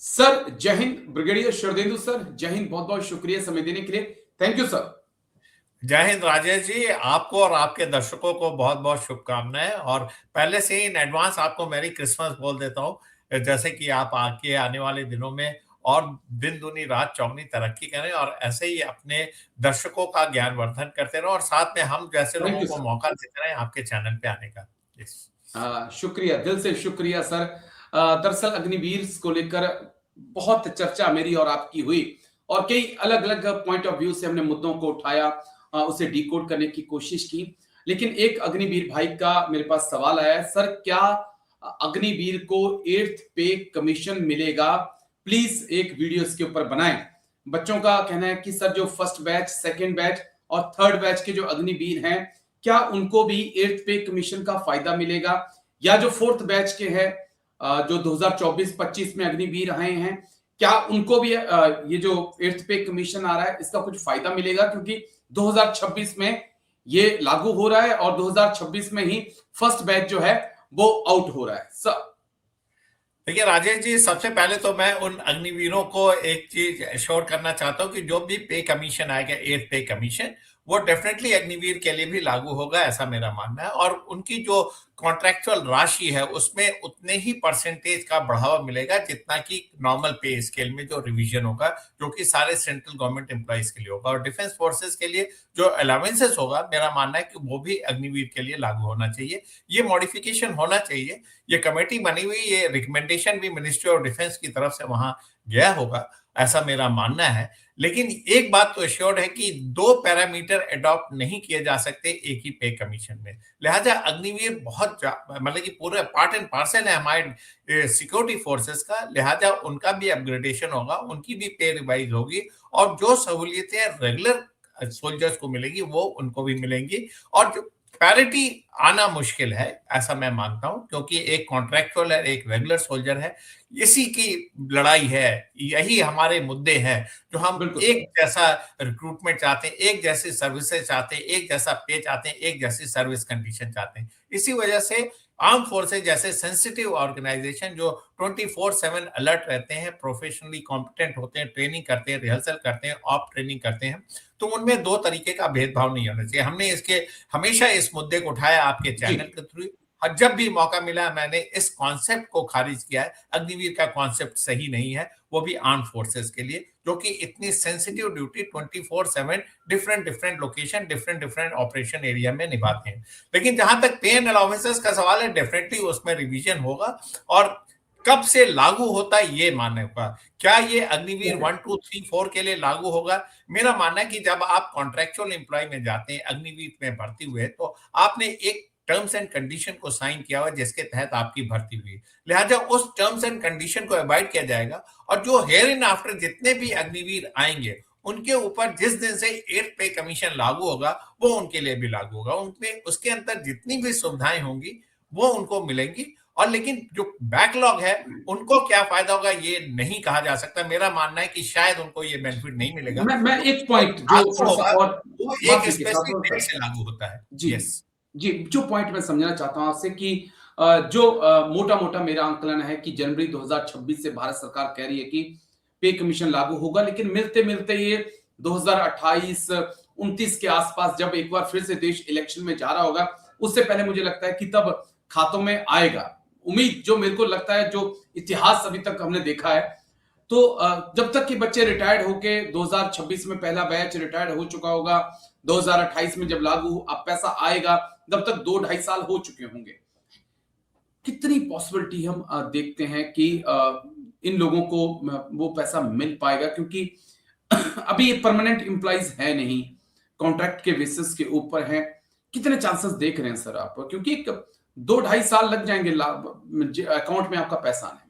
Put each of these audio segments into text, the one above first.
Sir जय Hind. Brigadier Sharadendu sir, जय हिंद। बहुत बहुत शुक्रिया समय देने के लिए। Thank you sir. जय हिंद राजेश जी, आपको और आपके दर्शकों को बहुत बहुत शुभकामनाएं। और पहले से ही इन एडवांस आपको मेरी क्रिसमस बोल देता हूं, जैसे कि आप आगे आने वाले दिनों में और दिन दूनी रात चौगनी तरक्की करें और ऐसे ही अपने दर्शकों का ज्ञानवर्धन करते रहो और साथ में हम जैसे थैंक लोगों यू को सर। मौका देते रहें आपके चैनल पे आने का। Yes। शुक्रिया, दिल से शुक्रिया सर। दरअसल अग्निवीर को लेकर बहुत चर्चा मेरी और आपकी हुई और कई अलग अलग पॉइंट ऑफ व्यू से हमने मुद्दों को उठाया, उसे डिकोड करने की कोशिश की। लेकिन एक अग्निवीर भाई का मेरे पास सवाल आया है, सर क्या अग्निवीर को 8th पे कमीशन मिलेगा? प्लीज एक वीडियो इसके ऊपर बनाएं। बच्चों का कहना है कि सर जो फर्स्ट बैच, सेकेंड बैच और थर्ड बैच के जो अग्निवीर हैं, क्या उनको भी 8th पे कमीशन का फायदा मिलेगा? या जो फोर्थ बैच के हैं, जो 2024-25 में अग्निवीर आए हैं, क्या उनको भी ये जो 8th पे कमीशन आ रहा है इसका कुछ फायदा मिलेगा? क्योंकि 2026 में ये लागू हो रहा है और 2026 में ही फर्स्ट बैच जो है वो आउट हो रहा है सर। देखिए राजेश जी, सबसे पहले तो मैं उन अग्निवीरों को एक चीज एश्योर करना चाहता हूं कि जो भी पे कमीशन आएगा, 8th पे कमीशन, वो डेफिनेटली अग्निवीर के लिए भी लागू होगा, ऐसा मेरा मानना है। और उनकी जो कॉन्ट्रैक्चुअल राशि है उसमें उतने ही परसेंटेज का बढ़ावा मिलेगा जितना कि नॉर्मल पे स्केल में जो रिवीजन होगा, जो कि सारे सेंट्रल गवर्नमेंट एम्प्लॉइज के लिए होगा। और डिफेंस फोर्सेस के लिए जो अलाउंसेस होगा, मेरा मानना है कि वो भी अग्निवीर के लिए लागू होना चाहिए। ये मॉडिफिकेशन होना चाहिए। ये कमेटी बनी हुई, ये रिकमेंडेशन भी मिनिस्ट्री ऑफ डिफेंस की तरफ से वहां गया होगा, ऐसा मेरा मानना है। लेकिन एक बात तो एश्योर्ड है कि दो पैरामीटर अडॉप्ट नहीं किए जा सकते एक ही पे कमीशन में। लिहाजा अग्निवीर बहुत मतलब कि पूरे पार्ट एंड पार्सल है हमारे सिक्योरिटी फोर्सेस का। लिहाजा उनका भी अपग्रेडेशन होगा, उनकी भी पे रिवाइज होगी और जो सहूलियतें रेगुलर सोल्जर्स को मिलेंगी वो उनको भी मिलेंगी। और जो पैरिटी आना मुश्किल है, ऐसा मैं मानता हूं, क्योंकि एक कॉन्ट्रैक्चुअल है, एक रेगुलर सोल्जर है। इसी की लड़ाई है, यही हमारे मुद्दे हैं जो हम बिल्कुल एक सर। जैसा रिक्रूटमेंट चाहते हैं, एक जैसी सर्विसेज चाहते हैं, एक जैसा पे चाहते हैं, एक जैसी सर्विस कंडीशन चाहते हैं। इसी वजह से आर्म फोर्सेज जैसे सेंसिटिव ऑर्गेनाइजेशन जो 24/7 अलर्ट रहते हैं, प्रोफेशनली कॉम्पिटेंट होते हैं, ट्रेनिंग करते हैं, रिहर्सल करते हैं, ऑप ट्रेनिंग करते हैं, तो उनमें दो तरीके का भेदभाव नहीं होना चाहिए। हमने इसके हमेशा इस मुद्दे को उठाया आपके जी। चैनल के थ्रू, और जब भी मौका मिला मैंने इस कॉन्सेप्ट को खारिज किया है। अग्निवीर का कॉन्सेप्ट सही नहीं है, वो भी आर्म फोर्सेस के लिए, जो कि इतनी sensitive duty 24/7 different different location, different different operation area में निभाते हैं। लेकिन जहां तक पे एंड अलाउंसेस का सवाल है, डेफिनेटली उसमें रिवीजन होगा। और कब से लागू होता है ये मानने का, क्या ये अग्निवीर ओके। 1, 2, 3, 4 के लिए लागू होगा? मेरा मानना है कि जब आप कॉन्ट्रेक्चुअल एम्प्लॉय में जाते हैं, अग्निवीर में भर्ती हुए, तो आपने एक टर्म्स एंड कंडीशन को साइन किया हुआ जिसके तहत आपकी भर्ती हुई। लिहाजा उस टर्म्स एंड कंडीशन को अवॉइड किया जाएगा। और जो हेयर इन आफ्टर जितने भी अग्निवीर आएंगे, उनके ऊपर जिस दिन से 8th पे कमीशन लागू होगा, वो उनके लिए भी लागू होगा। उनमें उसके अंदर जितनी भी सुविधाएं होंगी वो उनको मिलेंगी। और लेकिन जो बैकलॉग है, उनको क्या फायदा होगा ये नहीं कहा जा सकता। मेरा मानना है कि शायद उनको ये बेनिफिट नहीं मिलेगा, मैं क्योंकि एक जो पॉइंट जो लागू थोड़ा सा होगा और वो माफ एक कीजिए स्पेसिफिक साहब डेट सर। से लागू होता है। जी, यस। जी, जो पॉइंट मैं समझना चाहता हूं आपसे कि जो मोटा-मोटा मेरा आंकलन है कि जनवरी 2026 से भारत सरकार कह रही है कि पे कमीशन लागू होगा, लेकिन मिलते-मिलते ये 2028-29 के आसपास जब एक बार फिर से देश इलेक्शन में जा रहा होगा, उससे पहले मुझे लगता है कि तब खातों में आएगा। उम्मीद जो मेरे को लगता है, जो इतिहास अभी तक हमने देखा है, तो जब तक कि बच्चे रिटायर्ड होके 2026 में पहला बैच रिटायर्ड हो चुका होगा, 2028 में जब लागू अब पैसा आएगा, तब तक 2-2.5 साल हो चुके होंगे। कितनी पॉसिबिलिटी हम देखते हैं कि इन लोगों को वो पैसा मिल पाएगा? क्योंकि अभी ये परमानेंट एम्प्लॉइज है नहीं, कॉन्ट्रैक्ट के बेसिस के ऊपर है। कितने चांसेस देख रहे हैं सर आप? क्योंकि 2-2.5 साल लग जाएंगे अकाउंट में आपका पैसा आने में।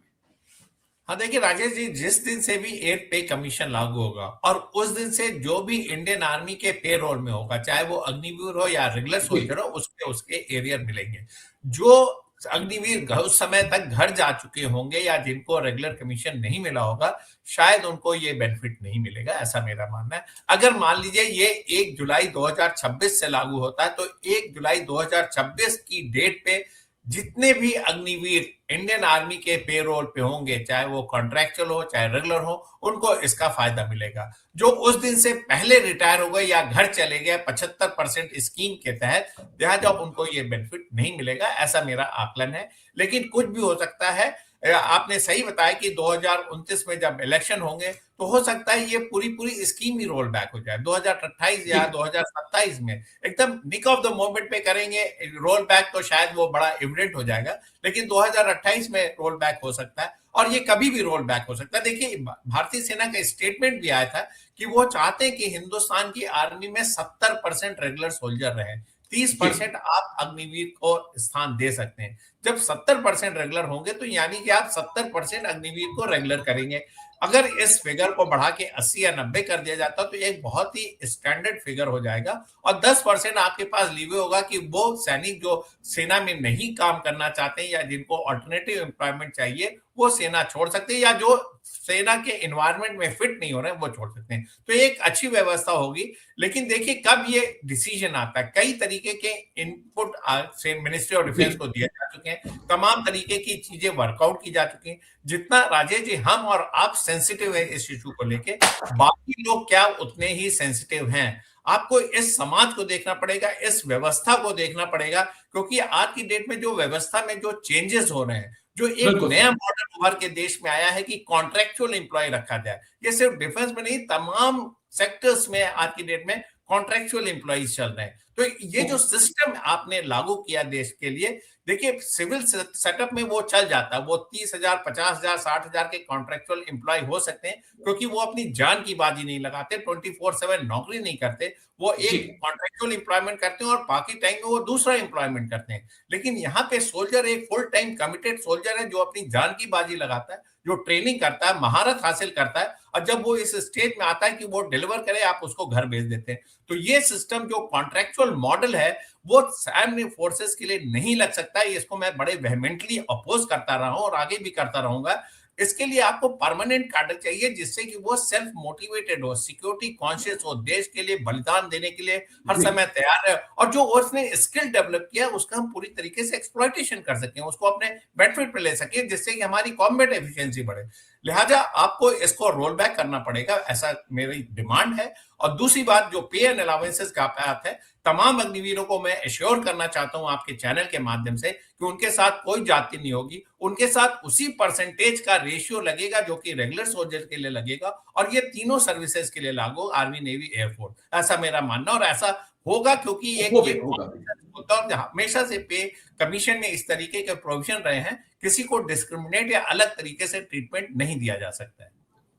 हाँ देखिए राजेश जी, जिस दिन से भी 8th पे कमीशन लागू होगा और उस दिन से जो भी इंडियन आर्मी के पे रोल में होगा, चाहे वो अग्निवीर हो या रेगुलर जी। सोल्जर हो, उसके उसके एरियर मिलेंगे। जो अग्निवीर उस समय तक घर जा चुके होंगे या जिनको रेगुलर कमीशन नहीं मिला होगा, शायद उनको ये बेनिफिट नहीं मिलेगा, ऐसा मेरा मानना है। अगर मान लीजिए ये 1 जुलाई 2026 से लागू होता है, तो 1 जुलाई 2026 की डेट पे जितने भी अग्निवीर इंडियन आर्मी के पेरोल पे होंगे, चाहे वो कॉन्ट्रैक्चुअल हो चाहे रेगुलर हो, उनको इसका फायदा मिलेगा। जो उस दिन से पहले रिटायर हो गए या घर चले गए 75% स्कीम के तहत, लिहाजा उनको ये बेनिफिट नहीं मिलेगा, ऐसा मेरा आकलन है। लेकिन कुछ भी हो सकता है। आपने सही बताया कि 2029 में जब इलेक्शन होंगे तो हो सकता है ये पूरी पूरी स्कीम ही रोल बैक हो जाए। 2028 या 2027 में एकदम निक ऑफ द मोमेंट पे करेंगे रोल बैक, तो शायद वो बड़ा इविडेंट हो जाएगा। लेकिन 2028 में रोल बैक हो सकता है, और ये कभी भी रोल बैक हो सकता है। देखिए, भारतीय सेना का स्टेटमेंट भी आया था कि वो चाहते हैं कि हिंदुस्तान की आर्मी में 70% रेगुलर सोल्जर रहे, 30% आप अग्निवीर को स्थान दे सकते हैं। जब 70% रेगुलर होंगे तो यानी कि आप 70% अग्निवीर को रेगुलर करेंगे। अगर इस फिगर को बढ़ा के 80 या 90 कर दिया जाता तो एक बहुत ही स्टैंडर्ड फिगर हो जाएगा, और 10% आपके पास लीवे होगा कि वो सैनिक जो सेना में नहीं काम करना चाहते हैं या जिनको ऑल्टरनेटिव एम्प्लॉयमेंट चाहिए वो सेना छोड़ सकते हैं, या जो सेना के एनवायरनमेंट में फिट नहीं हो रहे हैं वो छोड़ सकते हैं। तो एक अच्छी व्यवस्था होगी। लेकिन देखिए कब ये डिसीजन आता है, कई तरीके के इनपुट से मिनिस्ट्री ऑफ डिफेंस को दिए जा चुके हैं, तमाम तरीके की चीजें वर्कआउट की जा चुकी हैं। जितना राजेश जी हम और आप सेंसिटिव है इस इशू को लेके, बाकी लोग क्या उतने ही सेंसिटिव हैं। आपको इस समाज को देखना पड़ेगा, इस व्यवस्था को देखना पड़ेगा, क्योंकि आज की डेट में जो व्यवस्था में जो चेंजेस हो रहे हैं, जो एक नया मॉडल उभर के देश में आया है कि कॉन्ट्रैक्चुअल एम्प्लॉय रखा जाए। ये सिर्फ डिफेंस में नहीं, तमाम सेक्टर्स में आज की डेट में कॉन्ट्रैक्चुअल एम्प्लॉइज चल रहे हैं। तो ये जो सिस्टम आपने लागू किया देश के लिए, देखिए सिविल सेटअप में वो चल जाता है, वो 30,000, 50,000, 60,000 के कॉन्ट्रैक्चुअल एम्प्लॉय हो सकते हैं, क्योंकि वो अपनी जान की बाजी नहीं लगाते, 24/7 नौकरी नहीं करते, वो एक कॉन्ट्रैक्चुअल एम्प्लॉयमेंट करते हैं और बाकी टाइम में वो दूसरा एम्प्लॉयमेंट करते हैं। लेकिन यहाँ पे सोल्जर एक फुल टाइम कमिटेड सोल्जर है, जो अपनी जान की बाजी लगाता है, जो ट्रेनिंग करता है, महारत हासिल करता है, और जब वो इस स्टेज में आता है कि वो डिलीवर करे, आप उसको घर भेज देते हैं। तो ये सिस्टम जो कॉन्ट्रैक्चुअल मॉडल है वो आर्म्ड फोर्सेस के लिए नहीं लग सकता है। इसको मैं बड़े वेहमेंटली अपोज करता रहा हूं और आगे भी करता रहूंगा। इसके लिए आपको परमानेंट कैडर चाहिए, जिससे कि वो सेल्फ मोटिवेटेड हो, सिक्योरिटी कॉन्शियस हो, देश के लिए बलिदान देने के लिए हर समय तैयार है, और जो उसने स्किल डेवलप किया उसका हम पूरी तरीके से एक्सप्लॉयटेशन कर सकें, उसको अपने बेनिफिट पे ले सकें, जिससे कि हमारी कॉम्बैट एफिशिएंसी बढ़े। लिहाजा आपको इसको रोल बैक करना पड़ेगा, ऐसा मेरी डिमांड है। और दूसरी बात, जो पे एंड अलाउंसेस का बात है, तमाम अग्निवीरों को मैं एश्योर करना चाहता हूं आपके चैनल के माध्यम से कि उनके साथ कोई जाति नहीं होगी, उनके साथ उसी परसेंटेज का रेशियो लगेगा जो कि रेगुलर सोल्जर के लिए लगेगा, और ये तीनों सर्विसेज के लिए लागू, आर्मी, नेवी, एयरफोर्स, ऐसा मेरा मानना, और ऐसा होगा क्योंकि एक ये होता है, हमेशा से पे कमीशन में इस तरीके के प्रोविजन रहे हैं, किसी को डिस्क्रिमिनेट या अलग तरीके से ट्रीटमेंट नहीं दिया जा सकता है।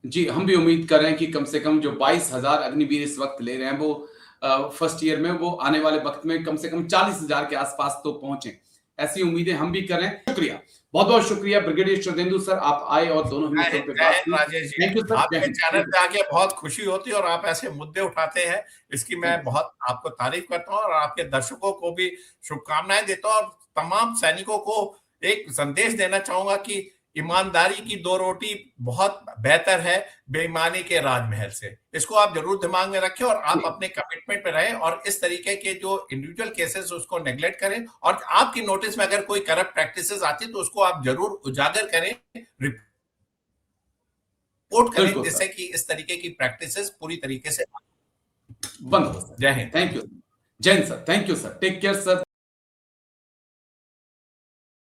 जी, हम भी उम्मीद कर रहे हैं कि कम से कम जो 22,000 अग्निवीर इस वक्त ले रहे हैं वो फर्स्ट ईयर में, वो आने वाले वक्त में कम से कम 40,000 के आसपास तो पहुंचे, ऐसी उम्मीदें हम भी कर रहे हैं। शुक्रिया, बहुत बहुत शुक्रिया ब्रिगेडियर शुरदेंदु सर, आप आए और दोनों ही मुद्दों पे बात की। Rajesh ji, thank you sir, आपके चैनल पे आके बहुत खुशी होती है और आप ऐसे मुद्दे उठाते हैं, इसकी मैं बहुत आपको तारीफ करता हूँ, और आपके दर्शकों को भी शुभकामनाएं देता हूँ, और तमाम सैनिकों को एक संदेश देना चाहूंगा कि ईमानदारी की 2 रोटी बहुत बेहतर है बेईमानी के राजमहल से। इसको आप जरूर दिमाग में रखें, और आप अपने कमिटमेंट पे रहें, और इस तरीके के जो इंडिविजुअल केसेस उसको नेग्लेक्ट करें, और आपकी नोटिस में अगर कोई करप्ट प्रैक्टिसेस आती है तो उसको आप जरूर उजागर करें, रिपोर्ट करें, जिससे कि इस तरीके की प्रैक्टिसेस पूरी तरीके से बंद हो। जय हिंद। थैंक यू, जय Hind sir, thank you sir, take care sir.